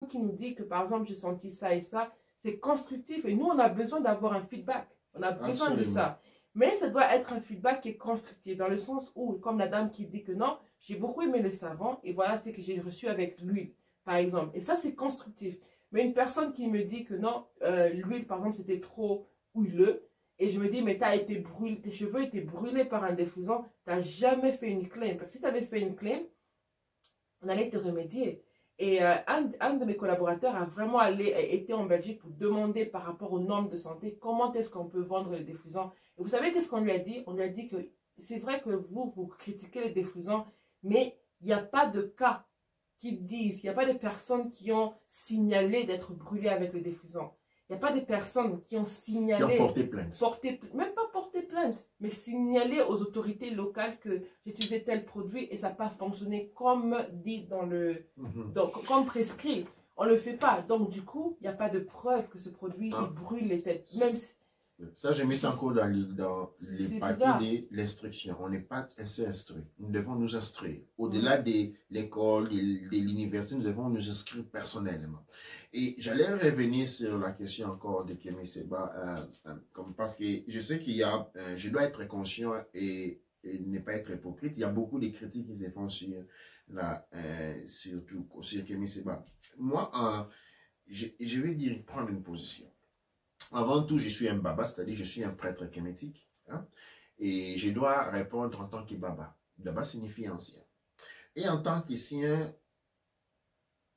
qui nous dit que, par exemple, j'ai senti ça et ça, c'est constructif. Et nous, on a besoin d'avoir un feedback. On a besoin de ça. Mais ça doit être un feedback qui est constructif, dans le sens où, comme la dame qui dit que non, j'ai beaucoup aimé le savon, et voilà ce que j'ai reçu avec l'huile, par exemple. Et ça, c'est constructif. Mais une personne qui me dit que non, l'huile, par exemple, c'était trop huileux, et je me dis, mais t'as été brûlé, tes cheveux étaient brûlés par un défrisant, t'as jamais fait une claim. Parce que si tu avais fait une claim, on allait te remédier. Et un de mes collaborateurs a vraiment été en Belgique pour demander par rapport aux normes de santé comment est-ce qu'on peut vendre les défrisants. Et vous savez qu'est-ce qu'on lui a dit? On lui a dit que c'est vrai que vous critiquez les défrisants, mais il n'y a pas de cas qui disent, il n'y a pas de personnes qui ont signalé d'être brûlées avec le défrisant. Il n'y a pas de personnes qui ont signalé, qui ont porté plainte. Même pas porté plainte, mais signalé aux autorités locales que j'utilisais tel produit et ça n'a pas fonctionné comme dit dans le, comme prescrit. On ne le fait pas. Donc, du coup, il n'y a pas de preuve que ce produit il brûle les têtes. Même si, ça, j'ai mis ça encore dans les papiers de l'instruction. On n'est pas assez instruit. Nous devons nous instruire. Au-delà de l'école, de l'université, nous devons nous inscrire personnellement. Et j'allais revenir sur la question encore de Kémy Séba, parce que je sais qu'il y a, je dois être conscient et ne pas être hypocrite. Il y a beaucoup de critiques qui se font sur surtout sur Kémy Séba. Moi, je vais dire, prendre une position. Avant tout, je suis un baba, c'est-à-dire je suis un prêtre kémétique. Hein, et je dois répondre en tant que baba. Baba signifie ancien. Et en tant qu'ancien,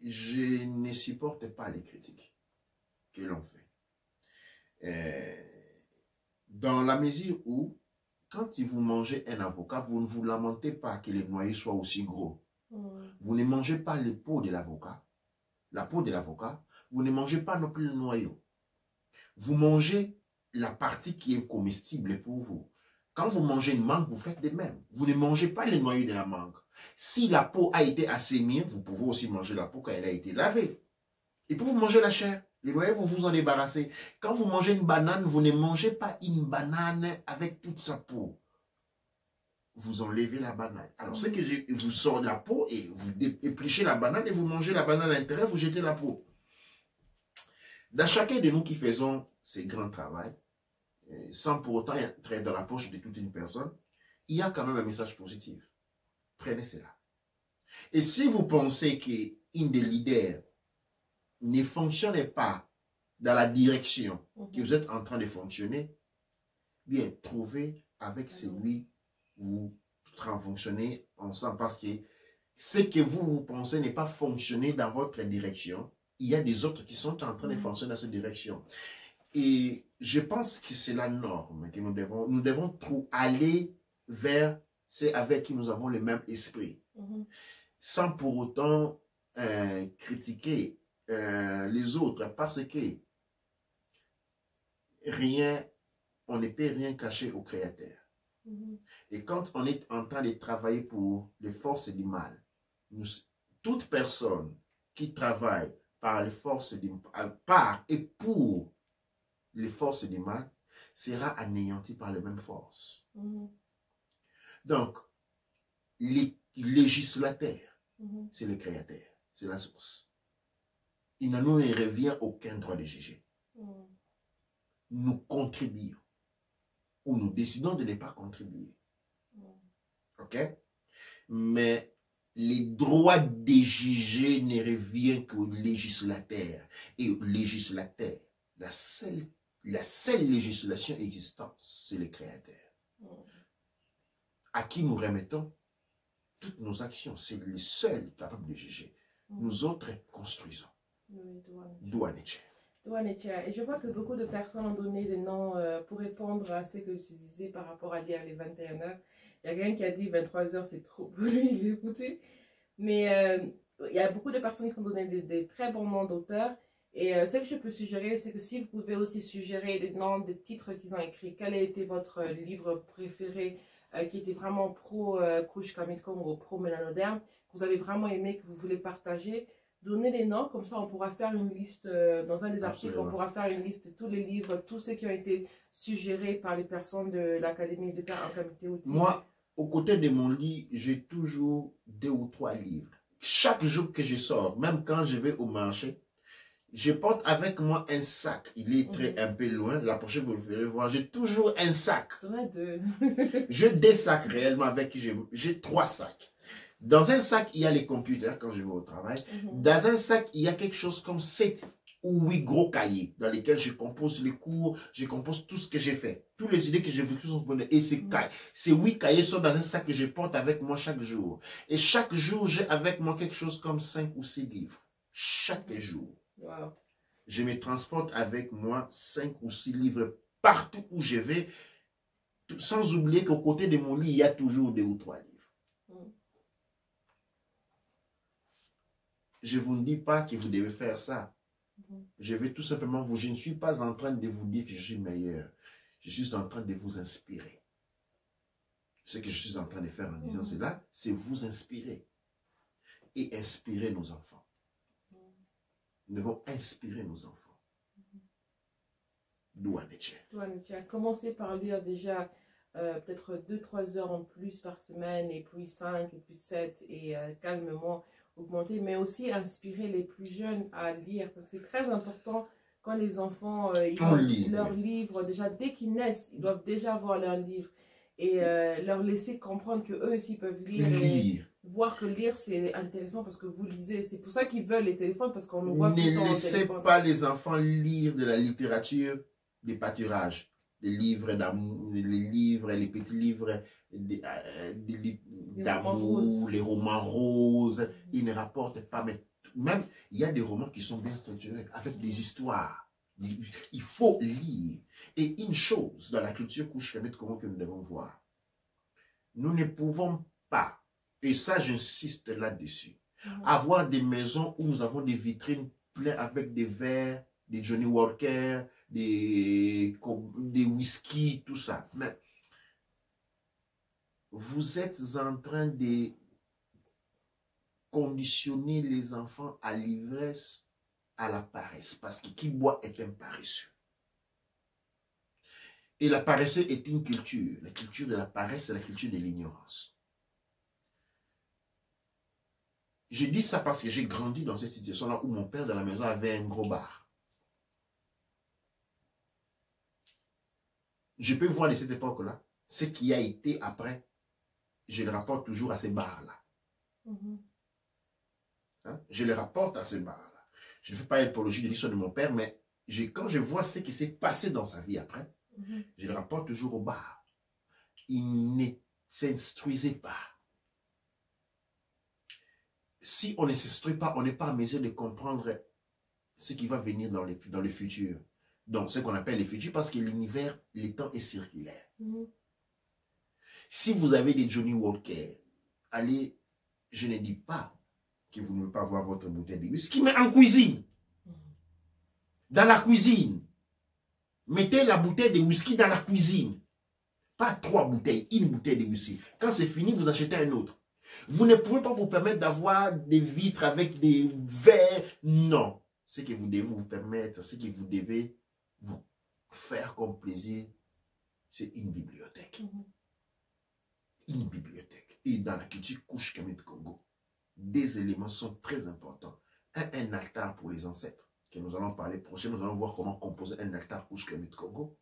je ne supporte pas les critiques que l'on fait. Dans la mesure où, quand vous mangez un avocat, vous ne vous lamentez pas que les noyaux soient aussi gros. Vous ne mangez pas les peaux de l'avocat, la peau de l'avocat. Vous ne mangez pas non plus le noyau. Vous mangez la partie qui est comestible pour vous. Quand vous mangez une mangue, vous faites de même. Vous ne mangez pas les noyaux de la mangue. Si la peau a été assainie, vous pouvez aussi manger la peau quand elle a été lavée. Et pour vous manger la chair, les noyaux, vous vous en débarrassez. Quand vous mangez une banane, vous ne mangez pas une banane avec toute sa peau. Vous enlevez la banane. Alors, c'est que je vous sors de la peau et vous épluchez la banane et vous mangez la banane à l'intérieur, vous jetez la peau. Dans chacun de nous qui faisons ces grands travaux, sans pour autant entrer dans la poche de toute une personne, il y a quand même un message positif. Prenez cela. Et si vous pensez qu'une des leaders ne fonctionne pas dans la direction que vous êtes en train de fonctionner, bien, trouvez avec celui vous fonctionnez ensemble. Parce que ce que vous pensez n'est pas fonctionner dans votre direction, il y a des autres qui sont en train de fonctionner dans cette direction. Et je pense que c'est la norme que nous devons aller vers ceux avec qui nous avons le même esprit. Sans pour autant critiquer les autres, parce que on ne peut rien cacher au Créateur. Et quand on est en train de travailler pour les forces du mal, toute personne qui travaille par les forces par et pour les forces du mal sera anéantie par les mêmes forces. Donc, les législateurs, c'est le Créateur, c'est la source. Il ne nous revient aucun droit de juger. Nous contribuons ou nous décidons de ne pas contribuer. Ok? Mais les droits des jugés ne reviennent qu'aux législateurs. Et aux législateurs, la seule législation existante, c'est le Créateur. À qui nous remettons toutes nos actions. C'est le seul capable de juger. Nous autres construisons. Et je vois que beaucoup de personnes ont donné des noms pour répondre à ce que je disais par rapport à hier les 21h. Il y a quelqu'un qui a dit 23h c'est trop pour lui, il est écouté. Mais il y a beaucoup de personnes qui ont donné des très bons noms d'auteurs. Et ce que je peux suggérer, c'est que si vous pouvez aussi suggérer des noms, des titres qu'ils ont écrits, quel a été votre livre préféré qui était vraiment pro-couche Kamilkom ou pro-mélanoderme, que vous avez vraiment aimé, que vous voulez partager, donnez les noms, comme ça on pourra faire une liste, dans un des articles, on pourra faire une liste de tous les livres, tous ceux qui ont été suggérés par les personnes de l'Académie de faire un comité outil. Moi, aux côtés de mon lit, j'ai toujours 2 ou 3 livres chaque jour que je sors, même quand je vais au marché, je porte avec moi un sac. Il est un peu loin. La prochaine, vous le verrez voir. J'ai toujours un sac. J'ai des sacs réellement avec. J'ai 3 sacs. Dans un sac, il y a les computers quand je vais au travail. Dans un sac, il y a quelque chose comme 7 ou 8 gros cahiers dans lesquels je compose les cours, je compose tout ce que j'ai fait. Toutes les idées que j'ai vécues sont bonnes. Et ces 8 cahiers sont dans un sac que je porte avec moi chaque jour. Et chaque jour, j'ai avec moi quelque chose comme 5 ou 6 livres. Chaque jour. Wow. Je me transporte avec moi 5 ou 6 livres partout où je vais, sans oublier qu'au côté de mon lit, il y a toujours 2 ou 3 livres. Je ne vous dis pas que vous devez faire ça. Je vais tout simplement je ne suis pas en train de vous dire que je suis meilleur. Je suis en train de vous inspirer. Ce que je suis en train de faire en disant cela, c'est vous inspirer. Et inspirer nos enfants. Nous devons inspirer nos enfants. Douanetia. Commencez par lire déjà peut-être 2-3 heures en plus par semaine, et puis 5, et puis 7, et calmement augmenter, mais aussi inspirer les plus jeunes à lire. Parce que c'est très important quand les enfants, ils ont leurs livres, déjà dès qu'ils naissent, ils doivent déjà avoir leurs livres. Et leur laisser comprendre qu'eux aussi peuvent lire. Et voir que lire c'est intéressant parce que vous lisez. C'est pour ça qu'ils veulent les téléphones, parce qu'on nous voit tout le temps. Ne laissez pas les enfants lire de la littérature des pâturages, les livres d'amour, les petits livres d'amour, les romans roses. Ils ne rapportent pas. Mais même, il y a des romans qui sont bien structurés, avec des histoires. Il faut lire. Et une chose dans la culture Kouch-Kemet comment que nous devons voir, nous ne pouvons pas, et ça j'insiste là-dessus, avoir des maisons où nous avons des vitrines pleines avec des verres, des Johnny Walker, des whisky, tout ça. Mais vous êtes en train de conditionner les enfants à l'ivresse, à la paresse, parce que qui boit est un paresseux. Et la paresse est une culture. La culture de la paresse, c'est la culture de l'ignorance. Je dis ça parce que j'ai grandi dans cette situation-là où mon père dans la maison avait un gros bar. Je peux voir de cette époque-là ce qui a été après. Je le rapporte toujours à ces bars-là. Hein? Je le rapporte à ces bars-là. Je ne fais pas l'apologie de l'histoire de mon père, mais quand je vois ce qui s'est passé dans sa vie après, je le rapporte toujours au bar. Il ne s'instruisait pas. Si on ne s'instruit pas, on n'est pas en mesure de comprendre ce qui va venir dans le futur. Donc, ce qu'on appelle le futur, parce que l'univers, le temps est circulaire. Si vous avez des Johnny Walker, allez, je ne dis pas que vous ne pouvez pas avoir votre bouteille de whisky, mais en cuisine. Dans la cuisine. Mettez la bouteille de whisky dans la cuisine. Pas 3 bouteilles, une bouteille de whisky. Quand c'est fini, vous achetez un autre. Vous ne pouvez pas vous permettre d'avoir des vitres avec des verres. Non. Ce que vous devez vous permettre, ce que vous devez vous faire comme plaisir, c'est une bibliothèque. Une bibliothèque. Et dans la culture Kouch-Kemet Congo, des éléments sont très importants. Un altar pour les ancêtres, que nous allons parler prochainement. Nous allons voir comment composer un altar Kouch-Kemet Congo.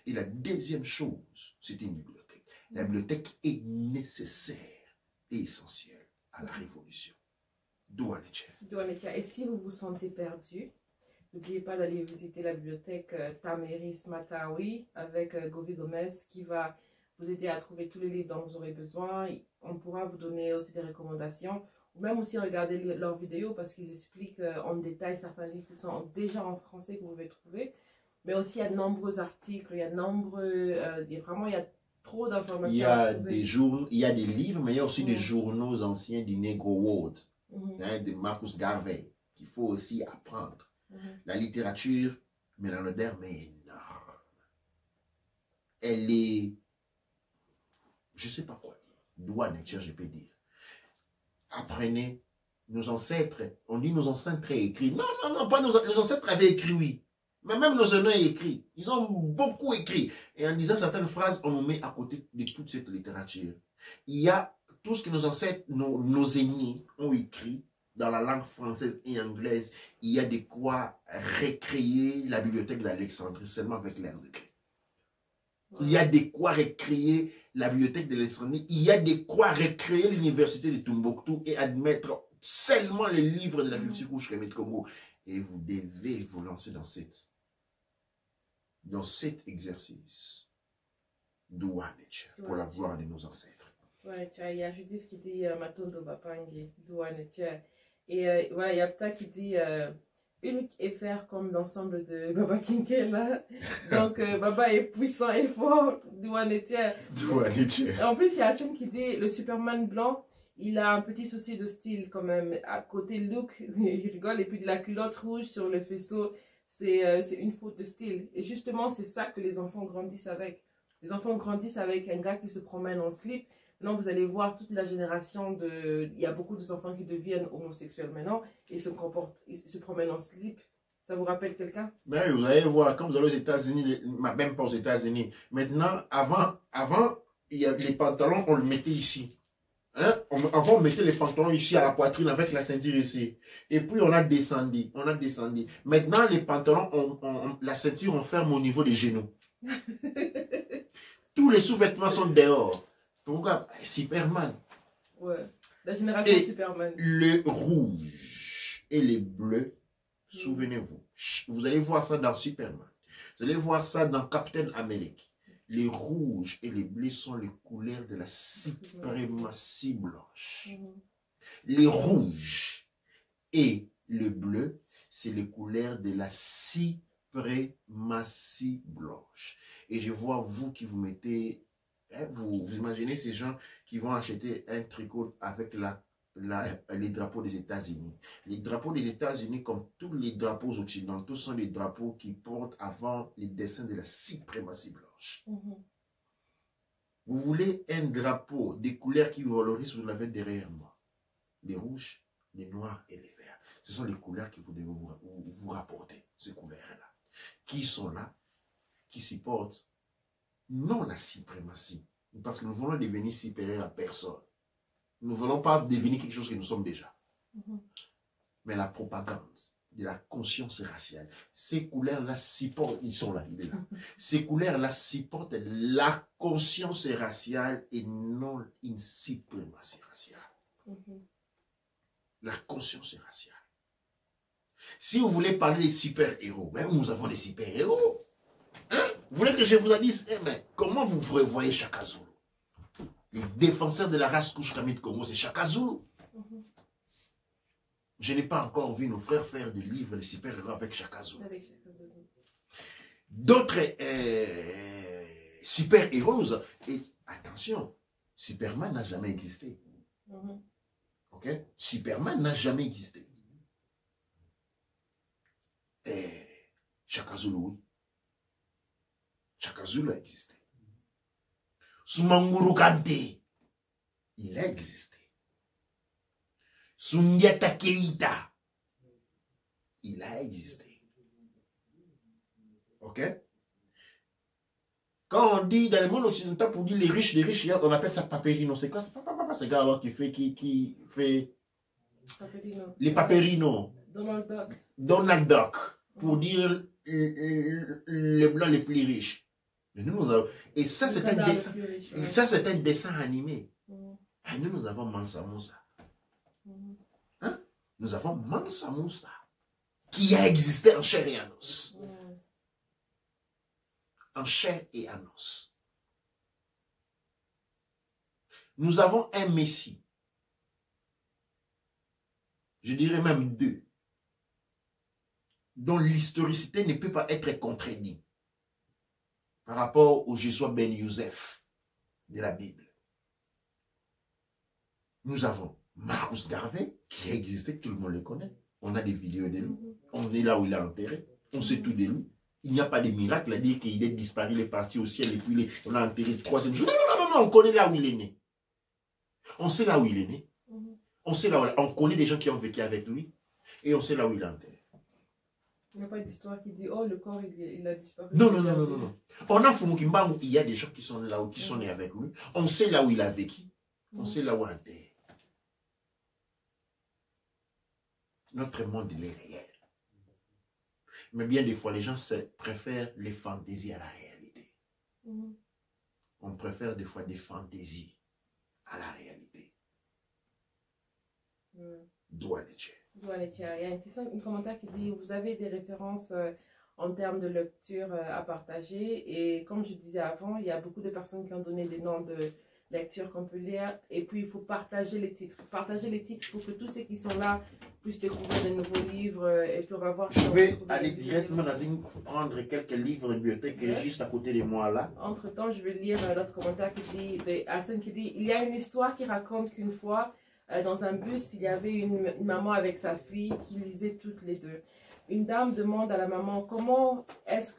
Et la deuxième chose, c'est une bibliothèque. La bibliothèque est nécessaire et essentielle à la révolution. Et si vous vous sentez perdu, n'oubliez pas d'aller visiter la bibliothèque Tameris Matawi avec Govi Gomez qui va vous aider à trouver tous les livres dont vous aurez besoin. On pourra vous donner aussi des recommandations ou même aussi regarder leurs vidéos parce qu'ils expliquent en détail certains livres qui sont déjà en français que vous pouvez trouver. Mais aussi, il y a de nombreux articles, il y a il y a trop d'informations. Il y a des livres, mais il y a aussi des journaux anciens du Negro World, de Marcus Garvey, qu'il faut aussi apprendre. La littérature mélanoderme est énorme. Elle est, je ne sais pas quoi dire, je peux dire. Apprenez, nos ancêtres, on dit nos ancêtres écrits. Non, pas nos ancêtres avaient écrit, oui. Mais même nos aînés ont écrit. Ils ont beaucoup écrit. Et en disant certaines phrases, on nous met à côté de toute cette littérature. Il y a tout ce que nos ancêtres, nos aînés ont écrit dans la langue française et anglaise, il y a de quoi recréer la bibliothèque d'Alexandrie seulement avec l'air de grec. Il y a de quoi recréer la bibliothèque d'Alexandrie. Il y a de quoi recréer l'université de Tombouctou et admettre seulement les livres de la culture Kouch-Kemet Congo. Et vous devez vous lancer dans cet exercice douane pour la gloire de nos ancêtres. Ouais, il y a Judith qui dit Matondo Bapangi, douane. Et voilà, il y a Pta qui dit unique et faire comme l'ensemble de Baba Kinkela. Donc Baba est puissant et fort, douane. En plus, il y a Hassan qui dit le Superman blanc. Il a un petit souci de style quand même. À côté look, il rigole. Et puis de la culotte rouge sur le faisceau, c'est une faute de style. Et justement, c'est ça que les enfants grandissent avec. Les enfants grandissent avec un gars qui se promène en slip. Maintenant, vous allez voir toute la génération de... Il y a beaucoup d'enfants qui deviennent homosexuels maintenant et ils se promènent en slip. Ça vous rappelle quelqu'un? Ben, vous allez voir, quand vous allez aux États-Unis, même pas aux États-Unis. Maintenant, avant, il y a les pantalons, on le mettait ici. Hein? Avant, on mettait les pantalons ici à la poitrine avec la ceinture ici. Et puis, on a descendu. Maintenant, les pantalons, la ceinture, on ferme au niveau des genoux. Tous les sous-vêtements sont dehors. Pourquoi? Superman. Ouais, la génération Superman. Le rouge et les bleus, souvenez-vous. Vous allez voir ça dans Superman. Vous allez voir ça dans Captain America. Les rouges et les bleus sont les couleurs de la suprématie blanche. Les rouges et le bleu, c'est les couleurs de la suprématie blanche. Et je vois vous qui vous mettez, hein, vous imaginez ces gens qui vont acheter un tricot avec les drapeaux des États-Unis. Les drapeaux des États-Unis, comme tous les drapeaux occidentaux, sont les drapeaux qui portent avant les dessins de la suprématie blanche. Vous voulez un drapeau des couleurs qui vous valorisent, vous l'avez derrière moi. Les rouges, les noirs et les verts. Ce sont les couleurs que vous devez vous rapporter, ces couleurs-là. Qui sont là, qui supportent non la suprématie, parce que nous voulons devenir supérieurs à personne. Nous ne voulons pas devenir quelque chose que nous sommes déjà. Mais la propagande de la conscience raciale, ces couleurs-là supportent, ils sont là, il est là. Ces couleurs-là supportent la conscience raciale et non une suprématie raciale. La conscience raciale. Si vous voulez parler des super-héros, ben nous avons des super-héros. Hein? Vous voulez que je vous dise, mais comment vous voyez Chaka Zulu? Les défenseurs de la race Kouch-Kemet Congo, c'est Chaka Zulu. Je n'ai pas encore vu nos frères faire des livres de super-héros avec Chaka Zulu. D'autres super-héros, et attention, Superman n'a jamais existé. Ok? Superman n'a jamais existé. Et Chaka Zulu, oui. Chaka Zulu a existé. Soumanguru Kante, il a existé. Sundiata Keita, il a existé. Ok? Quand on dit dans le monde occidental, pour dire les riches, on appelle ça Paperino. C'est quoi? C'est pas ce gars-là qui fait Paperino. Les Paperino. Donald Duck. Donald Duck. Pour dire les blancs les plus riches. Mais nous avons, et ça, c'est un dessin. Ouais. Ça, c'est un dessin animé. Et nous avons Mansa Moussa. Hein? Nous avons Mansa Moussa qui a existé en chair et en os. En chair et en os. Nous avons un Messie. Je dirais même deux. Dont l'historicité ne peut pas être contredite par rapport au Jésus Ben Youssef de la Bible. Nous avons Marcus Garvey, qui a existé, tout le monde le connaît. On a des vidéos de lui. On est là où il est enterré. On sait tout de lui. Il n'y a pas de miracle à dire qu'il est disparu, il est parti au ciel et puis on a enterré le troisième jour. Non, on connaît là où il est né. On sait là où il est né. On sait là où, on connaît des gens qui ont vécu avec lui et on sait là où il est enterré. Il n'y a pas d'histoire qui dit, oh, le corps, il a disparu. Non. On a Fumukimbangu, il y a des gens qui sont là où, qui sont nés avec lui. On sait là où il a vécu. On sait là où on est. Notre monde, il est réel. Mais bien des fois, les gens préfèrent les fantaisies à la réalité. On préfère des fois des fantaisies à la réalité. Douane-Ethier. Il y a un commentaire qui dit, vous avez des références en termes de lecture à partager. Et comme je disais avant, il y a beaucoup de personnes qui ont donné des noms de lecture qu'on peut lire. Et puis, il faut partager les titres. Partager les titres pour que tous ceux qui sont là puissent découvrir de nouveaux livres et puis avoir... Je vais aller directement prendre quelques livres de bibliothèque qui est juste à côté de moi là. Entre-temps, je vais lire l'autre commentaire qui dit, de Hassan qui dit, il y a une histoire qui raconte qu'une fois, dans un bus, il y avait une maman avec sa fille qui lisaient toutes les deux. Une dame demande à la maman comment est-ce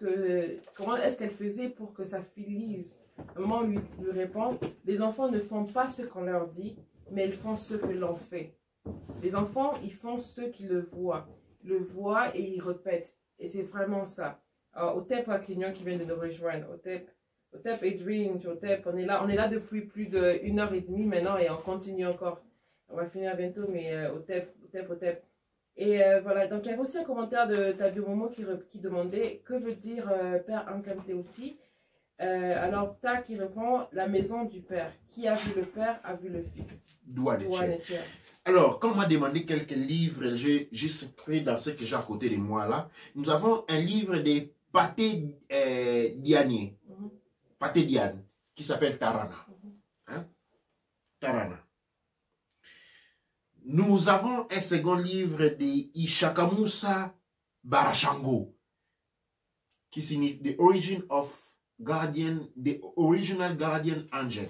qu'elle faisait pour que sa fille lise. La maman lui répond, les enfants ne font pas ce qu'on leur dit, mais ils font ce que l'on fait. Les enfants, ils font ce qu'ils le voient et ils répètent. Et c'est vraiment ça. Alors, Otep Akignon qui vient de nous rejoindre. Otep Edwin, Otep, on est là depuis plus d'1h30 maintenant et on continue encore. On va finir bientôt, mais Otep. Et voilà, donc il y avait aussi un commentaire de Tabio Momo qui demandait que veut dire Père Ankamteoti. Alors Ta qui répond, la maison du Père. Qui a vu le Père a vu le Fils. Douane-Ethier. Alors, quand on m'a demandé quelques livres, j'ai juste pris dans ce que j'ai à côté de moi là. Nous avons un livre de Pathé Diané, Pathé Diane, qui s'appelle Tarana. Tarana. Nous avons un second livre de Ishakamusa Barashango, qui signifie The Original Guardian Angel.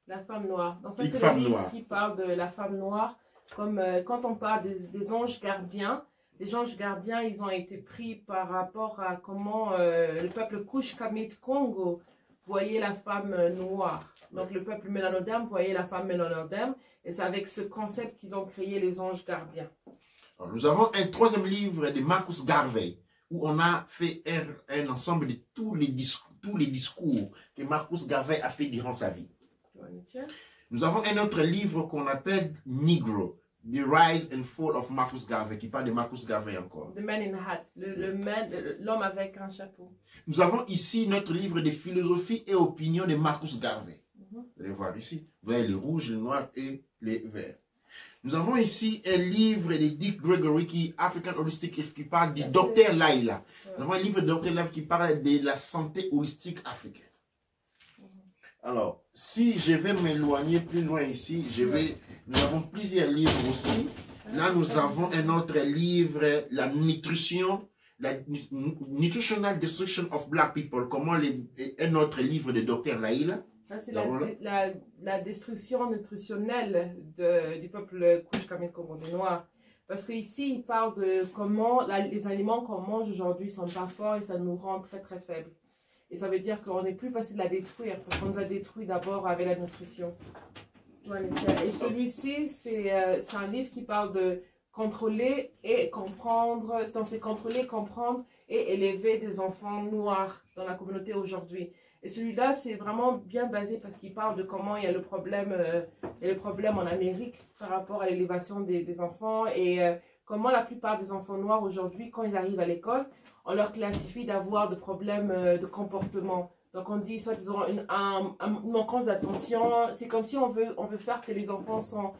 La femme noire. Donc ça, c'est le livre qui parle de la femme noire. Comme quand on parle des anges gardiens, les anges gardiens, ils ont été pris par rapport à comment le peuple Kush-Kamit Congo voyait la femme noire. Donc le peuple mélanodème voyait la femme mélanodème. Et c'est avec ce concept qu'ils ont créé les anges gardiens. Alors, nous avons un troisième livre de Marcus Garvey, où on a fait un ensemble de tous les discours que Marcus Garvey a fait durant sa vie. Nous avons un autre livre qu'on appelle Negro, The Rise and Fall of Marcus Garvey, qui parle de Marcus Garvey encore. The Man in a Hat, l'homme avec un chapeau. Nous avons ici notre livre de philosophie et opinion de Marcus Garvey. Vous allez voir ici, vous avez les rouges, les noirs et les verts. Nous avons ici un livre de Dick Gregory, qui African Holistic, qui parle du docteur Laila. Nous avons un livre de Dr. Laila qui parle de la santé holistique africaine. Alors, si je vais m'éloigner plus loin ici, nous avons plusieurs livres aussi. Là, nous avons un autre livre, la nutrition, la Nutritional Destruction of Black People, un autre livre de Dr. Laila. C'est la destruction nutritionnelle du peuple Kush-Kamit Congo des Noirs. Parce qu'ici, il parle de comment les aliments qu'on mange aujourd'hui ne sont pas forts et ça nous rend très très faibles. Et ça veut dire qu'on est plus facile à détruire parce qu'on nous a détruit d'abord avec la nutrition. Et celui-ci, c'est un livre qui parle de contrôler et comprendre, c'est contrôler, comprendre et élever des enfants noirs dans la communauté aujourd'hui. Et celui-là, c'est vraiment bien basé parce qu'il parle de comment il y a le problème en Amérique par rapport à l'élévation des enfants et comment la plupart des enfants noirs aujourd'hui, quand ils arrivent à l'école, on leur classifie d'avoir des problèmes de comportement. Donc on dit soit ils ont une manquance d'attention. C'est comme si on veut faire que les enfants sont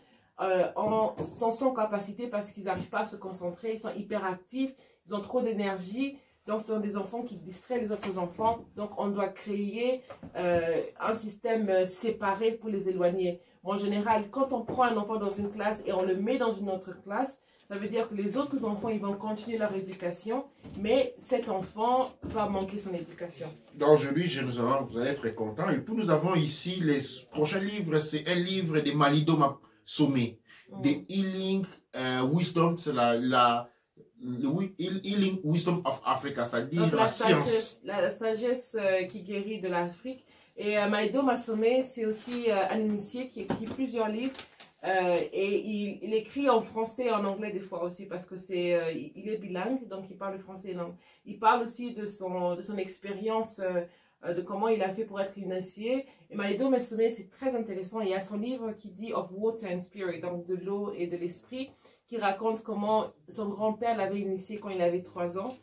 sans capacité parce qu'ils n'arrivent pas à se concentrer, ils sont hyperactifs, ils ont trop d'énergie. Donc, ce sont des enfants qui distraient les autres enfants. Donc, on doit créer un système séparé pour les éloigner. En général, quand on prend un enfant dans une classe et on le met dans une autre classe, ça veut dire que les autres enfants, ils vont continuer leur éducation, mais cet enfant va manquer son éducation. Donc, aujourd'hui, vous allez être contents. Et puis, nous avons ici les prochains livres. C'est un livre de Malidoma Somé, de Healing Wisdom. C'est Healing Wisdom of Africa, c'est-à-dire la science. La sagesse qui guérit de l'Afrique. Et Malidoma Somé, c'est aussi un initié qui écrit plusieurs livres. Et il écrit en français et en anglais des fois aussi parce que il est bilingue, donc il parle le français et l'anglais. Il parle aussi de son expérience de comment il a fait pour être initié. Et Malido Messonné, c'est très intéressant. Il y a son livre qui dit Of Water and Spirit, donc de l'eau et de l'esprit, qui raconte comment son grand-père l'avait initié quand il avait 3 ans.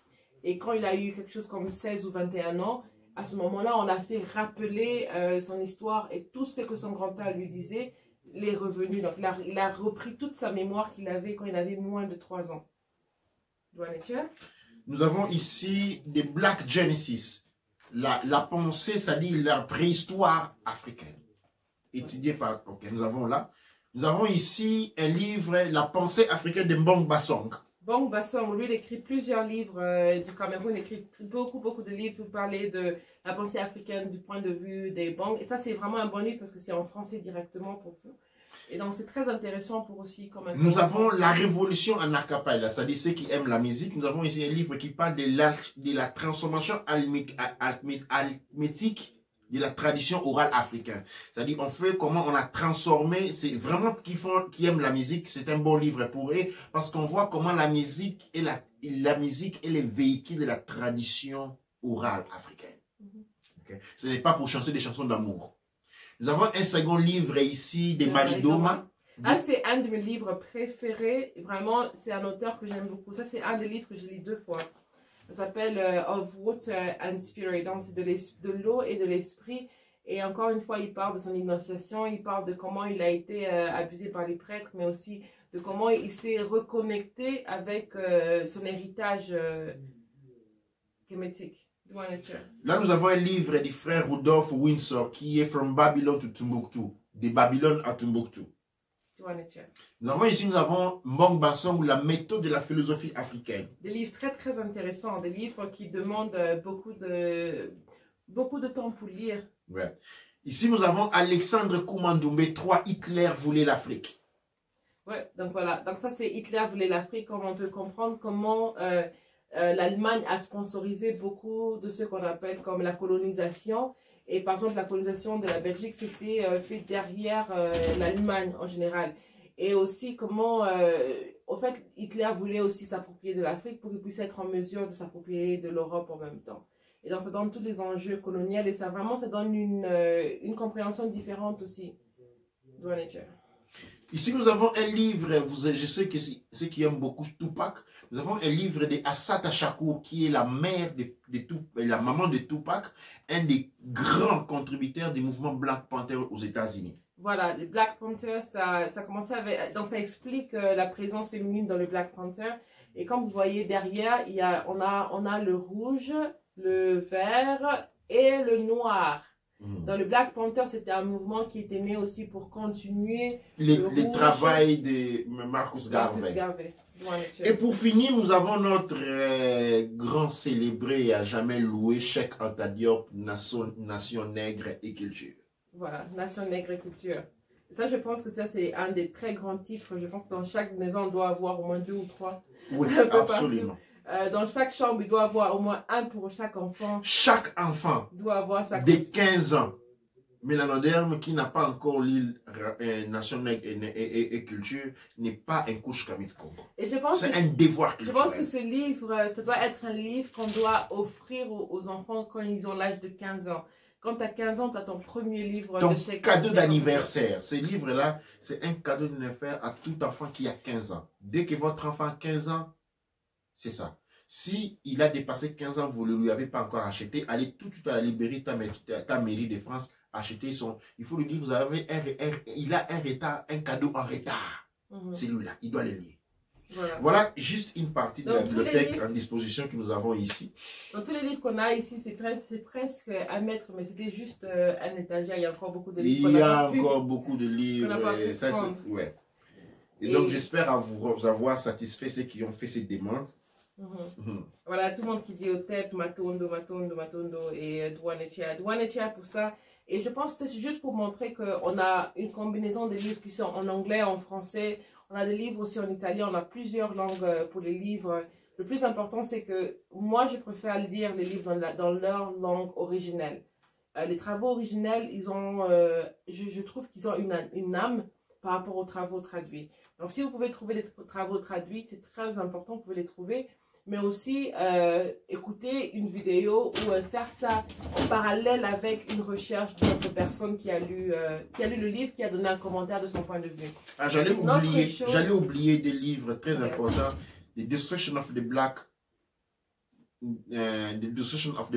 Et quand il a eu quelque chose comme 16 ou 21 ans, à ce moment-là, on a fait rappeler son histoire et tout ce que son grand-père lui disait, les revenus. Donc, il a repris toute sa mémoire qu'il avait quand il avait moins de 3 ans. Nous avons ici des Black Genesis. La pensée, c'est-à-dire la préhistoire africaine. Étudiée par... Ok, nous avons là. Nous avons ici un livre, La pensée africaine de Mbong Bassong. Mbong Bassong, lui, il écrit plusieurs livres du Cameroun. Il écrit beaucoup de livres pour parler de la pensée africaine du point de vue des Mbong. Et ça, c'est vraiment un bon livre parce que c'est en français directement pour vous. Et donc, c'est très intéressant pour aussi... Nous avons La Révolution en acapella, c'est-à-dire ceux qui aiment la musique. Nous avons ici un livre qui parle de la transformation almétique de la tradition orale africaine. C'est-à-dire, on fait comment on a transformé, c'est vraiment qui aiment la musique, c'est un bon livre pour eux, parce qu'on voit comment la musique est le véhicule de la tradition orale africaine. Okay? Ce n'est pas pour chanter des chansons d'amour. Nous avons un second livre ici de Malidoma. Ah, c'est un de mes livres préférés. Vraiment, c'est un auteur que j'aime beaucoup. Ça, c'est un des livres que je lis 2 fois. Ça s'appelle Of Water and Spirit. Donc, c'est de l'eau et de l'esprit. Et encore une fois, il parle de son initiation. Il parle de comment il a été abusé par les prêtres, mais aussi de comment il s'est reconnecté avec son héritage kémétique. Là, nous avons un livre du frère Rudolph Windsor qui est From Babylon to Timbuktu, de Babylone à Timbuktu. Nous avons Mbong Bassong, La méthode de la philosophie africaine. Des livres très intéressants, des livres qui demandent beaucoup de temps pour lire. Ouais. Ici, nous avons Alexandre Koumandoumbe, 3 Hitler voulait l'Afrique. Ouais, donc voilà. Donc ça, c'est Hitler voulait l'Afrique, comme on peut comprendre comment... l'Allemagne a sponsorisé beaucoup de ce qu'on appelle comme la colonisation. Et par exemple, la colonisation de la Belgique, c'était fait derrière l'Allemagne en général. Et aussi comment, au fait, Hitler voulait aussi s'approprier de l'Afrique pour qu'il puisse être en mesure de s'approprier de l'Europe en même temps. Et donc, ça donne tous les enjeux coloniaux et ça donne une compréhension différente aussi de la nature. Ici, nous avons un livre, je sais que ceux qui aiment beaucoup Tupac, nous avons un livre de Assata Shakur, qui est la mère la maman de Tupac, un des grands contributeurs du mouvement Black Panther aux États-Unis. Voilà, le Black Panther, ça commençait avec, donc ça explique la présence féminine dans le Black Panther. Et comme vous voyez derrière, on a le rouge, le vert et le noir. Dans le Black Panther, c'était un mouvement qui était né aussi pour continuer le travail de Marcus Garvey. Et pour finir, nous avons notre grand célébré et à jamais loué Cheikh Anta Diop, Nation Nègre et Culture. Voilà, Nation Nègre et Culture. Ça, je pense que ça, c'est un des très grands titres. Je pense que dans chaque maison, on doit avoir au moins 2 ou 3. Oui, absolument. Dans chaque chambre, il doit avoir au moins un pour chaque enfant. Chaque enfant doit avoir sa de 15 ans, mélanoderme qui n'a pas encore lu Nation Nègre et Culture n'est pas un couche Kamit Congo. C'est un devoir culturel. Je pense que ce livre, ça doit être un livre qu'on doit offrir aux enfants quand ils ont l'âge de 15 ans. Quand tu as 15 ans, tu as ton premier livre ton de chèque. Cadeau d'anniversaire. Ce livre-là, c'est un cadeau d'anniversaire à tout enfant qui a 15 ans. Dès que votre enfant a 15 ans, c'est ça. Si il a dépassé 15 ans, vous ne lui avez pas encore acheté, allez tout de suite à la librairie, ta mairie de France, acheter son... Il faut lui dire, vous avez il a un cadeau en retard. C'est lui-là, il doit le lire. Voilà juste une partie de la bibliothèque en disposition que nous avons ici. Dans tous les livres qu'on a ici, c'est presque un mètre, mais c'était juste un étagère. Il y a encore beaucoup de livres. Il y a encore beaucoup de livres. Ouais. Et donc, j'espère vous avoir satisfait ceux qui ont fait ces demandes. Voilà, tout le monde qui dit au tête, Matondo, et Douanetia pour ça. Et je pense que c'est juste pour montrer qu'on a une combinaison de livres qui sont en anglais, en français. On a des livres aussi en italien, on a plusieurs langues pour les livres. Le plus important, c'est que moi, je préfère lire les livres dans leur langue originelle. Les travaux originels, ils ont, je trouve qu'ils ont une âme par rapport aux travaux traduits. Donc, si vous pouvez trouver des travaux traduits, c'est très important, vous pouvez les trouver. mais aussi écouter une vidéo ou faire ça en parallèle avec une recherche d'une autre personne qui a lu le livre, qui a donné un commentaire de son point de vue. Ah, j'allais oublier des livres très importants. The Destruction of the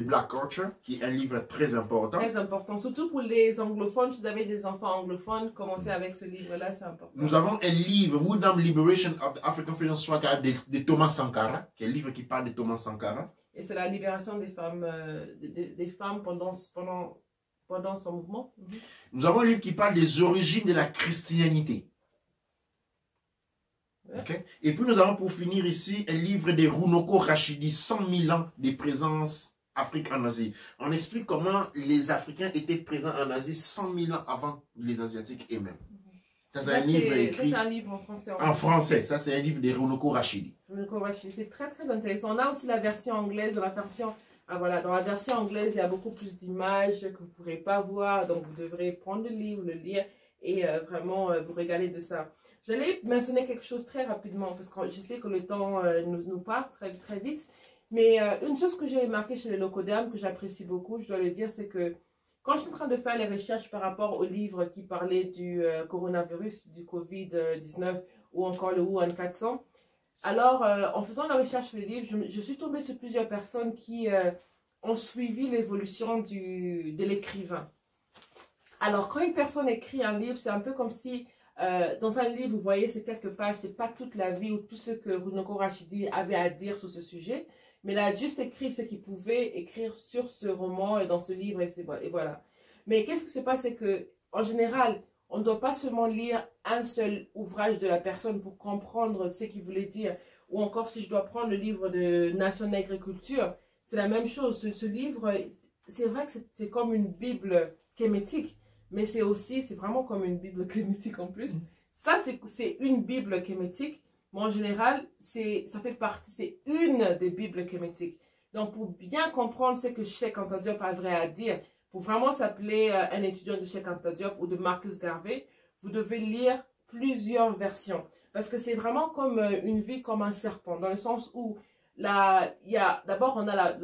Black Culture, qui est un livre très important. Très important, surtout pour les anglophones. Si vous avez des enfants anglophones, commencez avec ce livre-là, c'est important. Nous avons un livre, Woodham Liberation of the African Freedom Struggle de Thomas Sankara, qui est un livre qui parle de Thomas Sankara. Et c'est la libération des femmes, pendant son mouvement. Nous avons un livre qui parle des origines de la christianité. Okay. Et puis nous avons pour finir ici un livre de Runoko Rashidi, 100 000 ans de présence Afrique en Asie. On explique comment les Africains étaient présents en Asie 100 000 ans avant les Asiatiques eux-mêmes. Ça, c'est un livre écrit un livre en français. En français, ça c'est un livre de Runoko Rashidi. Runoko Rashidi, c'est très très intéressant. On a aussi la version anglaise, dans la version anglaise, il y a beaucoup plus d'images que vous ne pourrez pas voir, donc vous devrez prendre le livre, le lire et vraiment vous régaler de ça. J'allais mentionner quelque chose très rapidement, parce que je sais que le temps nous part très, très vite. Mais une chose que j'ai remarqué chez les Locodam, que j'apprécie beaucoup, je dois le dire, c'est que quand je suis en train de faire les recherches par rapport au livre qui parlait du coronavirus, du Covid-19, ou encore le Wuhan 400, alors en faisant la recherche sur les livres, je suis tombée sur plusieurs personnes qui ont suivi l'évolution de l'écrivain. Alors, quand une personne écrit un livre, c'est un peu comme si... dans un livre, vous voyez, c'est quelques pages, c'est pas toute la vie ou tout ce que Runoko Rashidi avait à dire sur ce sujet, mais il a juste écrit ce qu'il pouvait écrire sur ce roman et dans ce livre, et voilà. Mais qu'est-ce qui se passe, c'est que, en général, on ne doit pas seulement lire un seul ouvrage de la personne pour comprendre ce qu'il voulait dire, ou encore si je dois prendre le livre de Nation Agriculture, c'est la même chose. Ce livre, c'est vrai que c'est comme une Bible kémétique. Mais c'est vraiment comme une Bible kémétique en plus. Ça, c'est une Bible kémétique. Mais en général, ça fait partie, c'est une des Bibles kémétiques. Donc, pour bien comprendre ce que Cheikh Anta Diop avait à dire, pour vraiment s'appeler un étudiant de Cheikh Anta Diop ou de Marcus Garvey, vous devez lire plusieurs versions. Parce que c'est vraiment comme une vie comme un serpent, dans le sens où d'abord, on a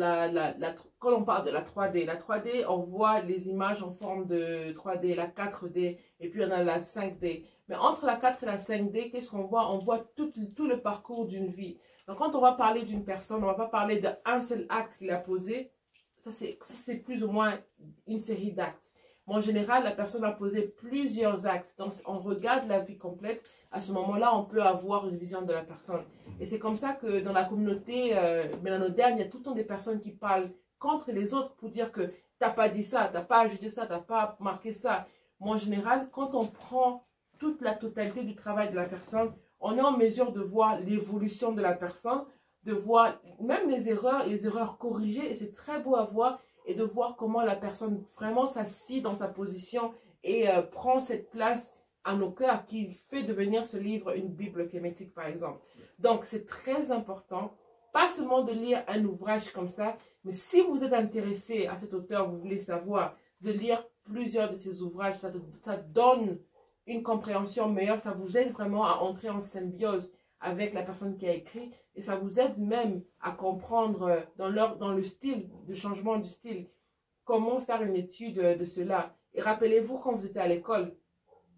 quand on parle de la 3D, on voit les images en forme de 3D, la 4D, et puis on a la 5D. Mais entre la 4 et la 5D, qu'est-ce qu'on voit? On voit tout le parcours d'une vie. Donc, quand on va parler d'une personne, on ne va pas parler d'un seul acte qu'il a posé. Ça, c'est plus ou moins une série d'actes. Mais en général, la personne a posé plusieurs actes. Donc, on regarde la vie complète. À ce moment-là, on peut avoir une vision de la personne. Et c'est comme ça que dans la communauté mélanoderne, il y a tout le temps des personnes qui parlent contre les autres pour dire que tu n'as pas dit ça, tu n'as pas ajouté ça, tu n'as pas marqué ça. Mais en général, quand on prend toute la totalité du travail de la personne, on est en mesure de voir l'évolution de la personne, de voir même les erreurs corrigées. Et c'est très beau à voir. Et de voir comment la personne vraiment s'assied dans sa position et prend cette place à nos cœurs qui fait devenir ce livre une Bible kémétique, par exemple. Donc, c'est très important, pas seulement de lire un ouvrage comme ça, mais si vous êtes intéressé à cet auteur, vous voulez savoir, de lire plusieurs de ses ouvrages, ça donne une compréhension meilleure, ça vous aide vraiment à entrer en symbiose avec la personne qui a écrit, et ça vous aide même à comprendre dans le style, le changement du style, comment faire une étude de cela. Et rappelez-vous, quand vous étiez à l'école,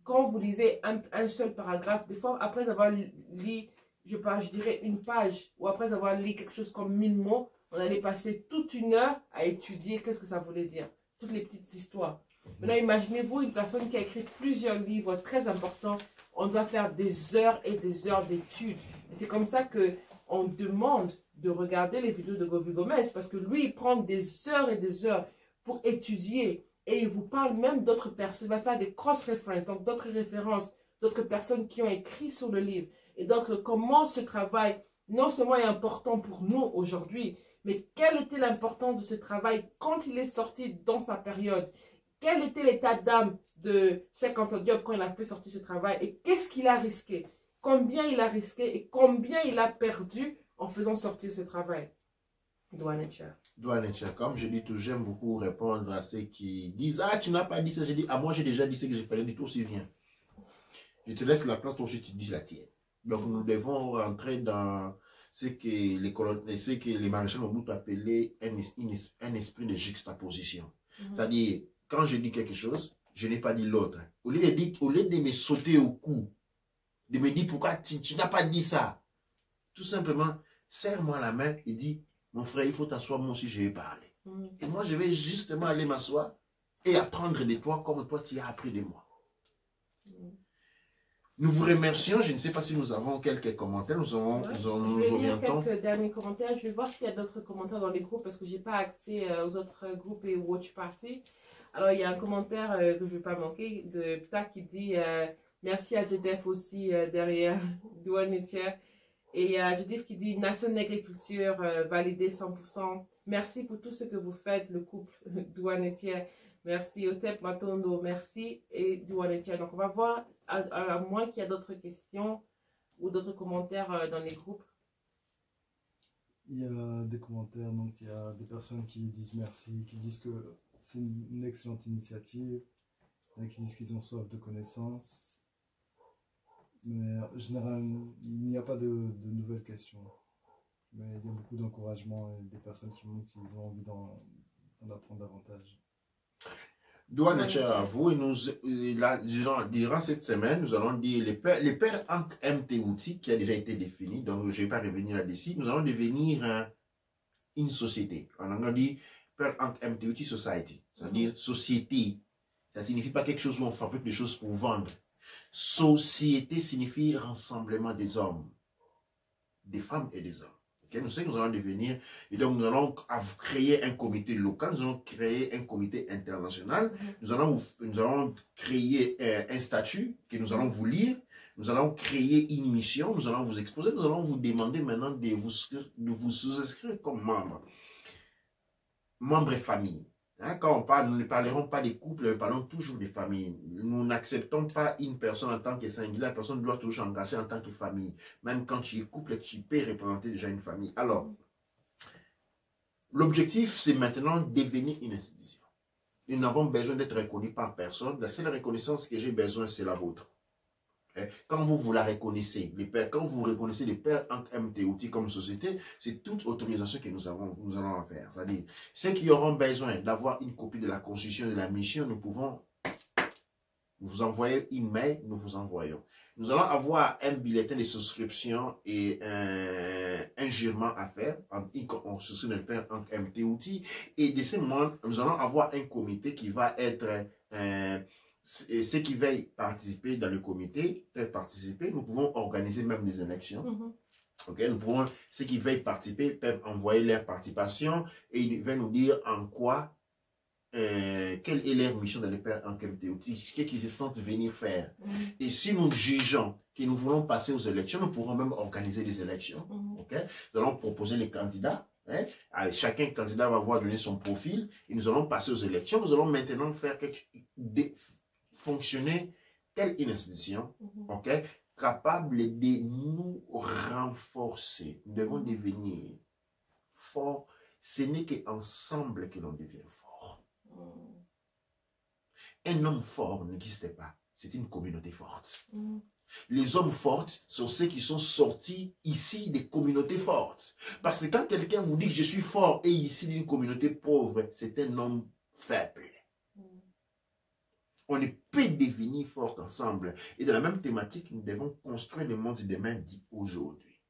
quand vous lisez un seul paragraphe, des fois, après avoir lu, je dirais une page, ou après avoir lu quelque chose comme 1000 mots, on allait passer toute une heure à étudier qu'est-ce que ça voulait dire, toutes les petites histoires. Maintenant, imaginez-vous une personne qui a écrit plusieurs livres très importants. On doit faire des heures et des heures d'études. Et c'est comme ça qu'on demande de regarder les vidéos de Govy Gomez, parce que lui, il prend des heures et des heures pour étudier. Et il vous parle même d'autres personnes. Il va faire des cross-references, donc d'autres références, d'autres personnes qui ont écrit sur le livre. Et d'autres, comment ce travail, non seulement est important pour nous aujourd'hui, mais quel était l'importance de ce travail quand il est sorti dans sa période? Quel était l'état d'âme de Cheikh Anta Diop quand il a fait sortir ce travail? Et qu'est-ce qu'il a risqué? Combien il a risqué et combien il a perdu en faisant sortir ce travail? Douane Cher. Comme je dis toujours, j'aime beaucoup répondre à ceux qui disent « Ah, tu n'as pas dit ça. » Je dis « Ah, moi, j'ai déjà dit ce que j'ai fallu. Du tout, si viens. Je te laisse la place, toi aussi, tu dis la tienne. » Donc, nous devons rentrer dans c'est que les maréchals Mobutu appelaient un esprit de juxtaposition. C'est-à-dire, quand je dis quelque chose, je n'ai pas dit l'autre. Au lieu de me sauter au cou, de me dire pourquoi tu n'as pas dit ça, tout simplement, serre-moi la main et dis, mon frère, il faut t'asseoir, moi aussi je vais parler. Et moi, je vais justement aller m'asseoir et apprendre de toi comme toi tu as appris de moi. Nous vous remercions. Je ne sais pas si nous avons quelques commentaires. Je vais lire quelques derniers commentaires. Je vais voir s'il y a d'autres commentaires dans les groupes parce que je n'ai pas accès aux autres groupes et Watch Party. Alors, il y a un commentaire que je ne vais pas manquer de Pta qui dit merci à JDF aussi derrière Douane Etier. Et il y a JDF qui dit Nation d'agriculture validée 100%. Merci pour tout ce que vous faites, le couple Douane Etier. Merci Otep Matondo, merci et Douane Etier. Donc, on va voir. À moins qu'il y ait d'autres questions ou d'autres commentaires dans les groupes. Il y a des commentaires, donc il y a des personnes qui disent merci, qui disent que c'est une excellente initiative, qui disent qu'ils ont soif de connaissances. Mais en général, il n'y a pas de nouvelles questions. Mais il y a beaucoup d'encouragement et des personnes qui montrent qu'ils ont envie d'en apprendre davantage. Douane Etier à vous, et durant cette semaine, nous allons dire les pères Ankh MTouti qui a déjà été défini, donc je ne vais pas revenir là-dessus, nous allons devenir une société. On a dit père Ankh MTouti Society, c'est-à-dire société. Ça ne signifie pas quelque chose où on fabrique des choses pour vendre. Société signifie rassemblement des hommes, des femmes et des hommes. Okay? Nous savons que nous allons devenir, et donc nous allons créer un comité local, nous allons créer un comité international, nous allons créer un statut que nous allons vous lire, nous allons créer une mission, nous allons vous exposer, nous allons vous demander maintenant de vous souscrire comme membre et famille. Hein, quand on parle, nous ne parlerons pas des couples, nous parlons toujours des familles. Nous n'acceptons pas une personne en tant que singulière, la personne doit toujours s'engager en tant que famille. Même quand tu es couple, tu peux représenter déjà une famille. Alors, l'objectif, c'est maintenant de devenir une institution. Nous n'avons besoin d'être reconnus par personne. La seule reconnaissance que j'ai besoin, c'est la vôtre. Quand vous la reconnaissez, quand vous reconnaissez les pères Ankh MTouti comme société, c'est toute autorisation que nous allons faire. C'est-à-dire, ceux qui auront besoin d'avoir une copie de la constitution de la mission, nous pouvons vous envoyer une mail, nous vous envoyons. Nous allons avoir un bulletin de souscription et un virement à faire. On souscrit le père Ankh MTouti. Et de ce moment, nous allons avoir un comité qui va être... ceux qui veulent participer dans le comité peuvent participer. Nous pouvons organiser même des élections. Okay? Ceux qui veulent participer peuvent envoyer leur participation et ils vont nous dire en quoi, quelle est leur mission dans le père Ankh MTouti, ce qu'ils se sentent venir faire. Et si nous jugeons que nous voulons passer aux élections, nous pourrons même organiser des élections. Okay? Nous allons proposer les candidats. Hein? Chacun candidat va avoir donné son profil et nous allons passer aux élections. Nous allons maintenant faire fonctionner telle une institution, capable de nous renforcer. Nous devons devenir forts. Ce n'est qu'ensemble que l'on devient fort. Un homme fort n'existe pas. C'est une communauté forte. Les hommes forts sont ceux qui sont sortis ici des communautés fortes. Parce que quand quelqu'un vous dit que je suis fort et ici d'une communauté pauvre, c'est un homme faible. On ne peut devenir fort ensemble. Et dans la même thématique, nous devons construire le monde de demain dit aujourd'hui.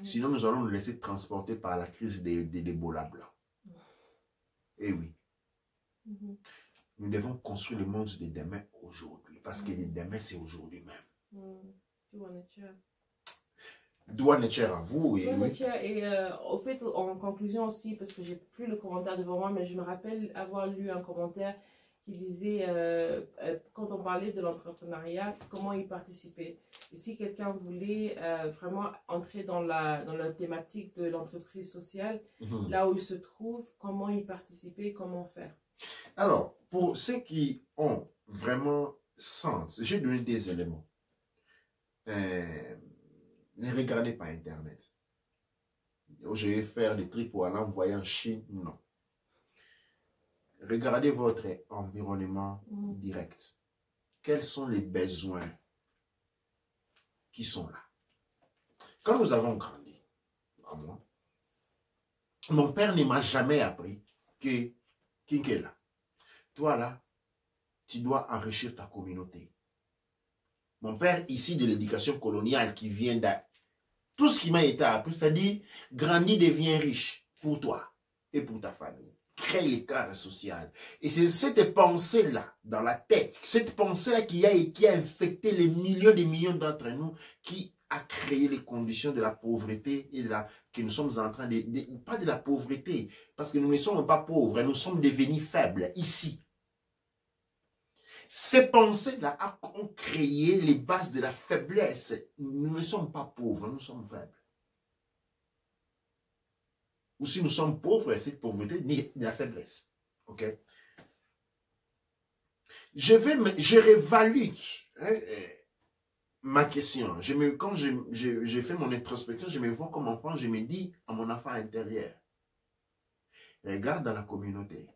Sinon, nous allons nous laisser transporter par la crise d'Ebola blanc. Eh oui. Nous devons construire le monde de demain aujourd'hui. Parce que le demain, c'est aujourd'hui même. Douane Etier à vous. Et au fait, en conclusion aussi, parce que j'ai plus le commentaire devant moi, mais je me rappelle avoir lu un commentaire qui disait, quand on parlait de l'entrepreneuriat, comment y participer. Et si quelqu'un voulait vraiment entrer dans la thématique de l'entreprise sociale, là où il se trouve, comment y participer, comment faire. Alors, pour ceux qui ont vraiment sens, j'ai donné des éléments. Ne regardez pas Internet. Je vais faire des trucs pour aller envoyer en Chine, non. Regardez votre environnement direct. Quels sont les besoins qui sont là? Quand nous avons grandi, à moi. Mon père ne m'a jamais appris que, Kinkela, toi là, tu dois enrichir ta communauté. Mon père, ici de l'éducation coloniale qui vient de... Tout ce qui m'a été appris, c'est-à-dire, grandis, deviens riche pour toi et pour ta famille. Crée l'écart social. Et c'est cette pensée-là, dans la tête, cette pensée-là qui a infecté les millions d'entre nous, qui a créé les conditions de la pauvreté et de la... que nous sommes en train de... Pas de la pauvreté, parce que nous ne sommes pas pauvres, nous sommes devenus faibles, ici. Ces pensées-là ont créé les bases de la faiblesse. Nous ne sommes pas pauvres, nous sommes faibles. Ou si nous sommes pauvres, cette pauvreté ni la faiblesse. Ok? Je réévalue ma question. Quand j'ai fait mon introspection, je me vois comme enfant, je me dis à mon enfant intérieur, regarde dans la communauté.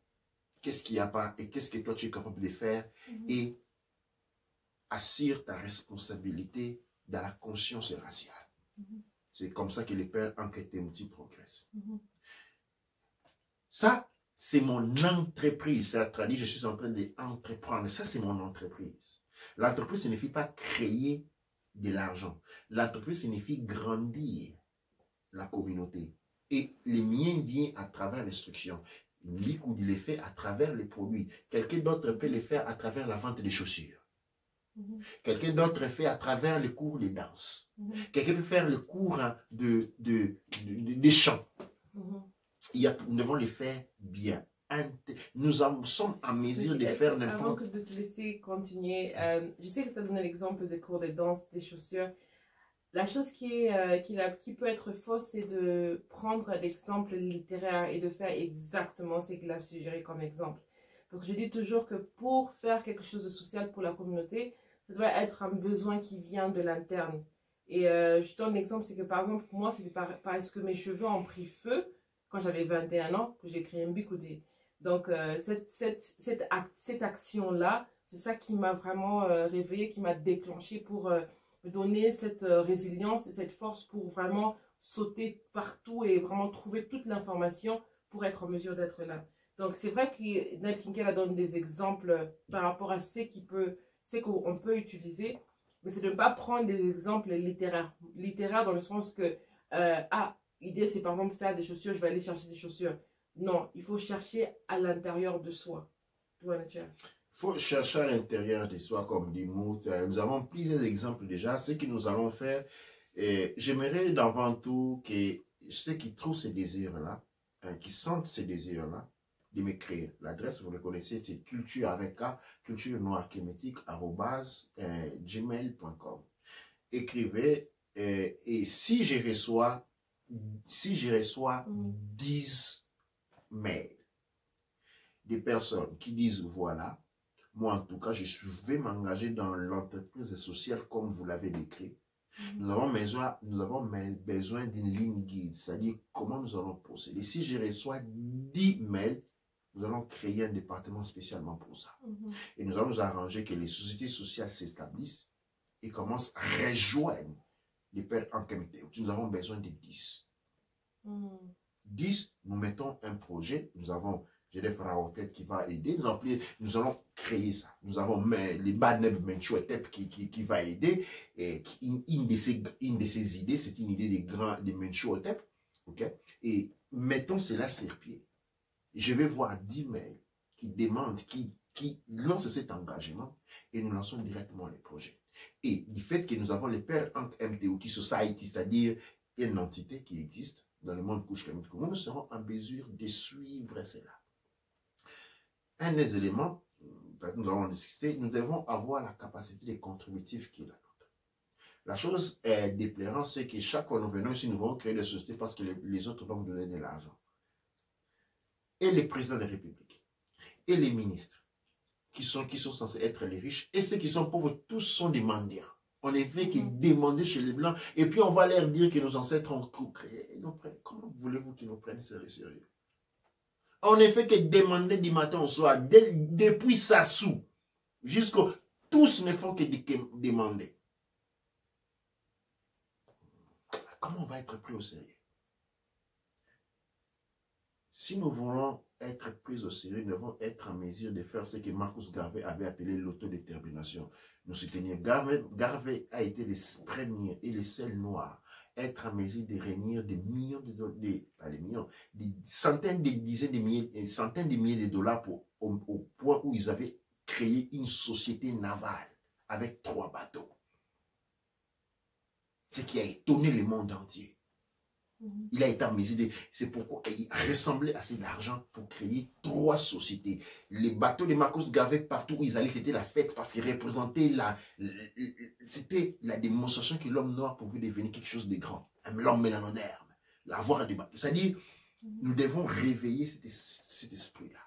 Qu'est-ce qu'il n'y a pas et qu'est-ce que toi tu es capable de faire et assure ta responsabilité dans la conscience raciale. C'est comme ça que les pères enquêtés progressent. Ça, c'est mon entreprise. Ça traduit, je suis en train d'entreprendre. Ça, c'est mon entreprise. L'entreprise signifie pas créer de l'argent. L'entreprise signifie grandir la communauté. Et les miens viennent à travers l'instruction. Likou les fait à travers les produits. Quelqu'un d'autre peut les faire à travers la vente des chaussures. Quelqu'un d'autre fait à travers les cours de danse. Quelqu'un peut faire le cours de chant. Nous devons les faire bien. Nous sommes en mesure de faire n'importe quoi. Avant que de te laisser continuer, je sais que tu as donné l'exemple des cours de danse, des chaussures. La chose qui peut être fausse, c'est de prendre l'exemple littéraire et de faire exactement ce qu'il a suggéré comme exemple. Parce que je dis toujours que pour faire quelque chose de social pour la communauté, ça doit être un besoin qui vient de l'interne. Et je donne l'exemple, c'est que par exemple, moi, c'est parce que mes cheveux ont pris feu quand j'avais 21 ans que j'ai créé un bicoudé. Donc, cette action-là, c'est ça qui m'a vraiment réveillée, qui m'a déclenché pour... me donner cette résilience et cette force pour vraiment sauter partout et vraiment trouver toute l'information pour être en mesure d'être là. Donc, c'est vrai que Nell Kinkela donne des exemples par rapport à ce qu'on peut utiliser, mais c'est de ne pas prendre des exemples littéraires. Littéraires dans le sens que, l'idée c'est par exemple faire des chaussures, je vais aller chercher des chaussures. Non, il faut chercher à l'intérieur de soi. Toi, Nadia. Il faut chercher à l'intérieur de soi comme des mots. Nous avons plusieurs exemples déjà. Ce que nous allons faire, j'aimerais d'avant tout que ceux qui trouvent ces désirs-là, qui sentent ces désirs-là, de m'écrire. L'adresse, vous le connaissez, c'est culture avec K, culture noire climatique, @gmail.com. Écrivez, et si je reçois 10 mails des personnes qui disent voilà, moi, en tout cas, je vais m'engager dans l'entreprise sociale comme vous l'avez décrit. Nous avons besoin d'une ligne guide, c'est-à-dire comment nous allons procéder. Si je reçois 10 mails, nous allons créer un département spécialement pour ça. Et nous allons nous arranger que les sociétés sociales s'établissent et commencent à rejoindre les pères en comité. Nous avons besoin de 10. 10, nous mettons un projet, nous avons... J'ai des frères en tête qui va aider. Nous allons créer ça. Nous avons les Badneb Menchouetep qui va aider. Et une de ces idées, c'est une idée des Menchouetep. Okay? Et mettons cela sur pied. Et je vais voir 10 mails qui demandent, qui lancent cet engagement. Et nous lançons directement les projets. Et du fait que nous avons les pères en MTOT Society, c'est-à-dire une entité qui existe dans le monde couche Kamit, nous serons en mesure de suivre cela. Un des éléments, nous allons discuter, nous devons avoir la capacité de contributif qui est la nôtre. La chose déplairante, c'est que chaque fois que nous venons ici, nous devons créer des sociétés parce que les autres vont nous donner de l'argent. Et les présidents de la République, et les ministres, qui sont censés être les riches, et ceux qui sont pauvres, tous sont des mendiants. On ne fait que demander chez les Blancs, et puis on va leur dire que nos ancêtres ont créé. Comment voulez-vous qu'ils nous prennent sérieux? On ne fait que demander du matin au soir, depuis Sassou, jusqu'au... Tous ne font que demander. Comment on va être pris au sérieux? Si nous voulons être pris au sérieux, nous devons être en mesure de faire ce que Marcus Garvey avait appelé l'autodétermination. Nous soutenir. Garvey a été le premier et le seul noir à être en mesure de réunir des millions des centaines de dizaines de milliers, et centaines de milliers de dollars au point où ils avaient créé une société navale avec 3 bateaux. Ce qui a étonné le monde entier. Il a été en mesure de... C'est pourquoi il ressemblait assez d'argent pour créer 3 sociétés. Les bateaux de Marcus Garvey, partout où ils allaient, c'était la fête parce qu'ils représentaient c'était la démonstration que l'homme noir pouvait devenir quelque chose de grand. L'homme mélanoderme. Avoir des bateaux. C'est-à-dire, nous devons réveiller cet esprit-là.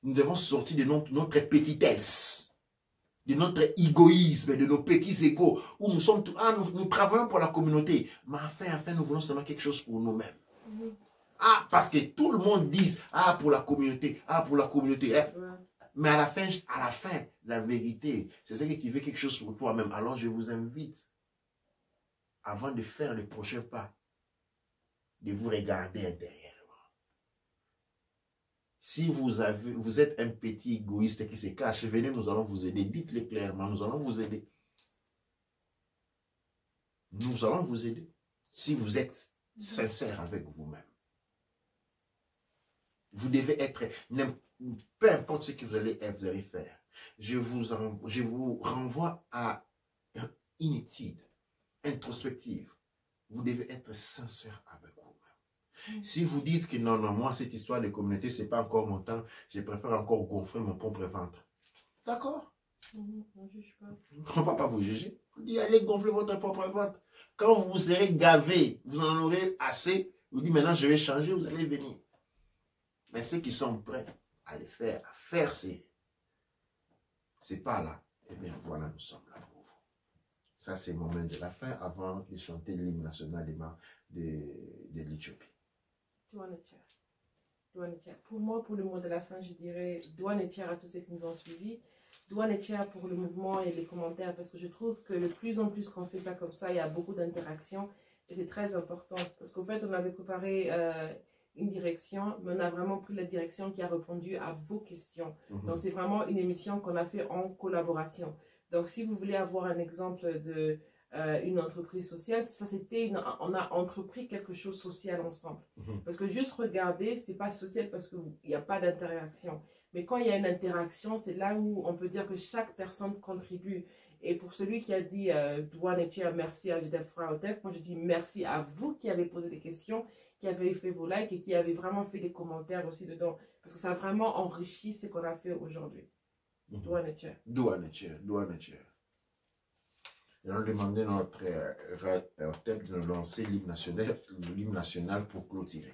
Nous devons sortir de notre petitesse, de notre égoïsme, de nos petits égos, où nous sommes, nous travaillons pour la communauté, mais enfin, nous voulons seulement quelque chose pour nous-mêmes. Parce que tout le monde dit, pour la communauté, pour la communauté. Mais à la fin, la vérité, c'est ce qui veut quelque chose pour toi-même. Alors je vous invite, avant de faire le prochain pas, de vous regarder intérieurement. Si vous êtes un petit égoïste qui se cache, venez, nous allons vous aider. Dites-le clairement, nous allons vous aider. Nous allons vous aider. Si vous êtes sincère avec vous-même. Vous devez être, peu importe ce que vous allez faire. Je vous renvoie à une étude introspective. Vous devez être sincère avec vous-même. Si vous dites que non, moi, cette histoire de communauté, ce n'est pas encore mon temps, je préfère encore gonfler mon propre ventre. D'accord? On ne va pas vous juger. On dit, allez gonfler votre propre ventre. Quand vous serez gavé, vous en aurez assez, vous dites, maintenant, je vais changer, vous allez venir. Mais ceux qui sont prêts à le faire, à faire ces pas-là, eh bien, voilà, nous sommes là pour vous. Ça, c'est le moment de la fin, avant de chanter l'hymne national de l'Éthiopie. Pour moi, pour le mot de la fin, je dirais douane et tiers à tous ceux qui nous ont suivis. Douane et tiers pour le mouvement et les commentaires, parce que je trouve que de plus en plus qu'on fait ça comme ça, il y a beaucoup d'interactions et c'est très important. Parce qu'en fait, on avait préparé une direction, mais on a vraiment pris la direction qui a répondu à vos questions. Donc, c'est vraiment une émission qu'on a fait en collaboration. Donc, si vous voulez avoir un exemple de une entreprise sociale, ça c'était, on a entrepris quelque chose social ensemble. Parce que juste regarder, c'est pas social parce qu'il n'y a pas d'interaction. Mais quand il y a une interaction, c'est là où on peut dire que chaque personne contribue. Et pour celui qui a dit douane et tiers, merci à Judith Fraotef, moi je dis merci à vous qui avez posé des questions, qui avez fait vos likes et qui avez vraiment fait des commentaires aussi dedans. Parce que ça a vraiment enrichi ce qu'on a fait aujourd'hui. Douane et tiers. Douane et tiers, douane et tiers. Nous allons demander à notre thème de nous lancer l'hymne national pour clôturer.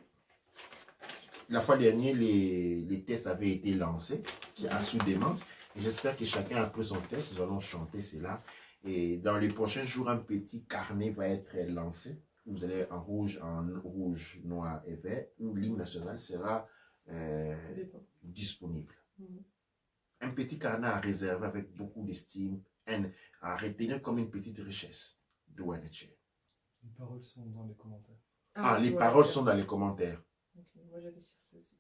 La fois dernière, les tests avaient été lancés, à sous-demande. J'espère que chacun a pris son test. Nous allons chanter cela. Et dans les prochains jours, un petit carnet va être lancé. Vous allez en rouge, noir et vert, où l'hymne national sera disponible. Un petit carnet à réserver avec beaucoup d'estime, à retenir comme une petite richesse. Douane et tiers. Les paroles sont dans les commentaires. Les paroles sont dans les commentaires. Okay, moi j'allais chercher aussi.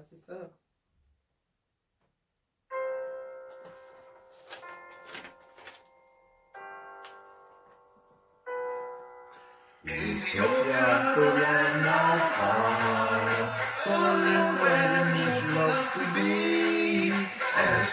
C'est ça.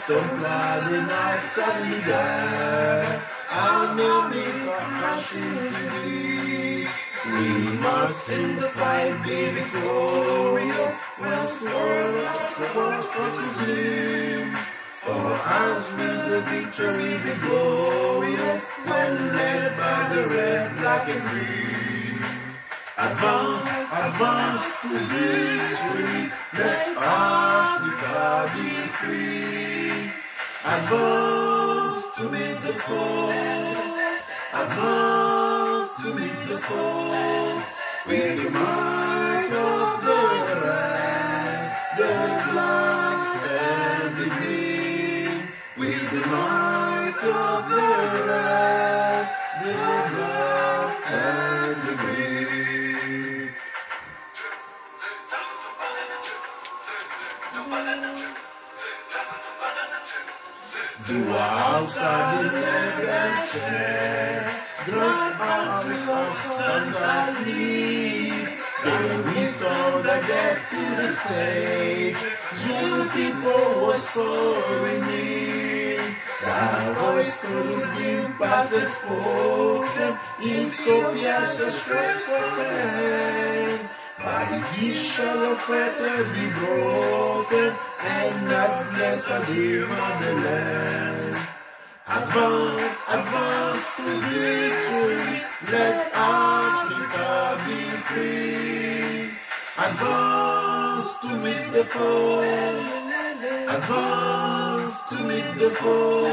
Stone clad in our sunny day, our name is crashing to thee. We must in the fight be victorious, when swords are about to gleam. For us will the victory be glorious, when led by the red, black and green. Advance, advance to victory, let Africa be free. Advance to meet the foe, advance to meet the foe, with the might of the red, the black and the green, with the might of the red, the black and the green. Forza di legge, great armies of sons that lead, they restored the death to the sage. Zulu people were so in need. Thy voice to the deep has spoken, Ethiopia's a stretch for man. By the teeth shall the fetters be broken, and that blessed be motherland. Advance, advance to victory, let Africa be free. Advance to meet the foe, advance to meet the foe,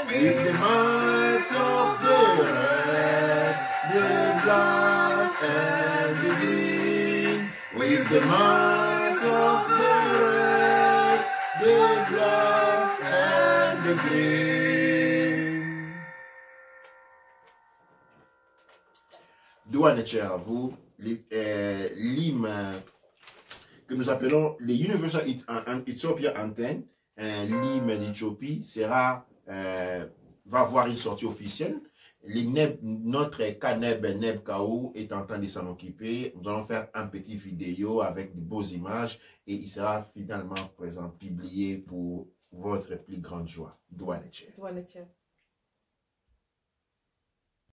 with the might of the red, the black and the green, with the might of the red, the black and the green. Douane à vous, l'hymne que nous appelons le Universal Ethiopia Anthem, l'hymne d'Éthiopie sera, va avoir une sortie officielle. Notre Kaneb Neb Kaou est en train de s'en occuper. Nous allons faire un petit vidéo avec de beaux images et il sera finalement présent, publié pour votre plus grande joie. Douane.